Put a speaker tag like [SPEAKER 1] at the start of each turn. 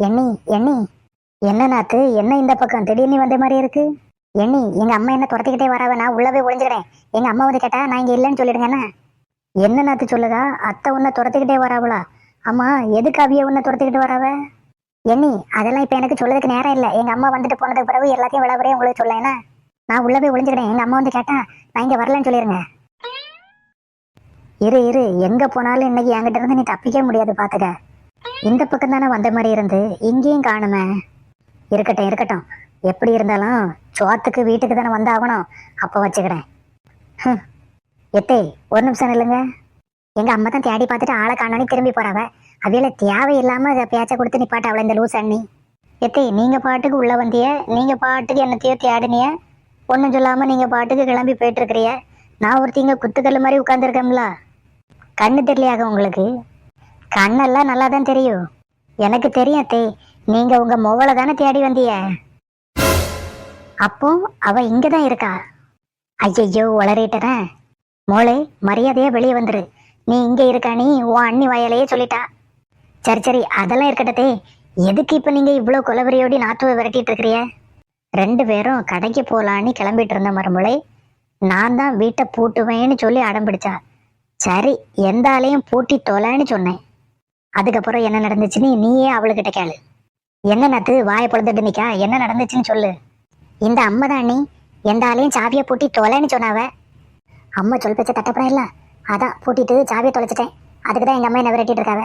[SPEAKER 1] எண்ணி எண்ணி என்ன நாத்து, என்ன இந்த பக்கம் திடீர்னு வந்த மாதிரி இருக்கு? எண்ணி, எங்க அம்மா என்ன துரத்திக்கிட்டே வராவ, நான் உள்ளவே ஒளிஞ்சுக்கிறேன். எங்க அம்மா வந்து கேட்டா நான் இங்க இல்லைன்னு சொல்லிடுங்க. என்ன நாத்து சொல்லுதா? அத்தை உன்னை துரத்திக்கிட்டே வராவளா? ஆமா, எதுக்கு அவிய உன்னை துரத்திக்கிட்டு வராவ? எண்ணி, அதெல்லாம் இப்ப எனக்கு சொல்லதுக்கு நேரம் இல்லை. எங்க அம்மா வந்துட்டு போனதுக்கு பிறகு எல்லாத்தையும் விளவரையும் உங்களுக்கு சொல்லேன்னா நான் உள்ளவே ஒளிஞ்சுக்கிறேன். எங்க அம்மா வந்து கேட்டா நான் இங்க வரலன்னு சொல்லிடுங்க. இரு இரு, எங்க போனாலும் இன்னைக்கு என்கிட்ட இருந்து நீ தப்பிக்க முடியாது பாத்துக்க. இந்த பக்கம் தானே வந்த மாதிரி இருந்து இங்கேயும் காணுமே. இருக்கட்டும் இருக்கட்டும், எப்படி இருந்தாலும் சோத்துக்கு வீட்டுக்கு தானே வந்தாகணும். அப்போ வச்சுக்கிறேன். எத்தே, ஒரு நிமிஷம் இல்லைங்க. எங்க அம்மா தான் தேடி பார்த்துட்டு ஆளை காணோன்னு திரும்பி போறாவ. அவையில தேவையில்லாம பேச்சை கொடுத்து நிப்பாட்ட அவளை இந்த லூஸ் அண்ணி. எத்தே, நீங்க பாட்டுக்கு உள்ள வந்திய, நீங்க பாட்டுக்கு என்னத்தையோ தேடினிய, ஒன்றும் சொல்லாம நீங்க பாட்டுக்கு கிளம்பி போயிட்டு இருக்கிறிய. நான் ஒருத்திங்க குத்துக்கல் மாதிரி உட்காந்துருக்கேன்ல. கண்ணு தெரியலையாக உங்களுக்கு? கண்ணெல்லாம் நல்லா தான் தெரியும். எனக்கு தெரியும் அத்தே, நீங்க உங்க மொவலை தானே தேடி வந்திய. அப்போ அவ இங்கதான் இருக்கா? ஐயோ, உளறிட்டன. மோளே, மரியாதையா வெளியே வந்துரு. நீ இங்க இருக்கா? நீ உன் அண்ணி வயலையே சொல்லிட்டா. சரி சரி, அதெல்லாம் இருக்கட்டே. எதுக்கு இப்ப நீங்க இவ்வளவு கொலவரியோடி நாத்துவை விரட்டிட்டு இருக்கிறிய? ரெண்டு பேரும் கடைக்கு போலான்னு கிளம்பிட்டு இருந்த மருமலை, நான் தான் வீட்டை பூட்டுவேன்னு சொல்லி அடம் பிடிச்சா. சரி, எந்த ஆளையும் பூட்டி தொலைன்னு சொன்னேன். அதுக்கப்புறம் என்ன நடந்துச்சுன்னு நீயே அவளுக்கிட்ட கேளு. என்ன நாத்து வாயை பொழுதுட்டு நிக்கா? என்ன நடந்துச்சுன்னு சொல்லு. இந்த அம்மா தான் அண்ணி எந்த ஆளையும் சாவியை பூட்டி தொலைன்னு சொன்னாவ. அம்மா சொல் பேச்ச தட்டப்படம் இல்ல, அதான் பூட்டிட்டு சாவியை தொலைச்சிட்டேன். அதுக்குதான் எங்க அம்மா என்ன விரட்டிட்டு இருக்காவ.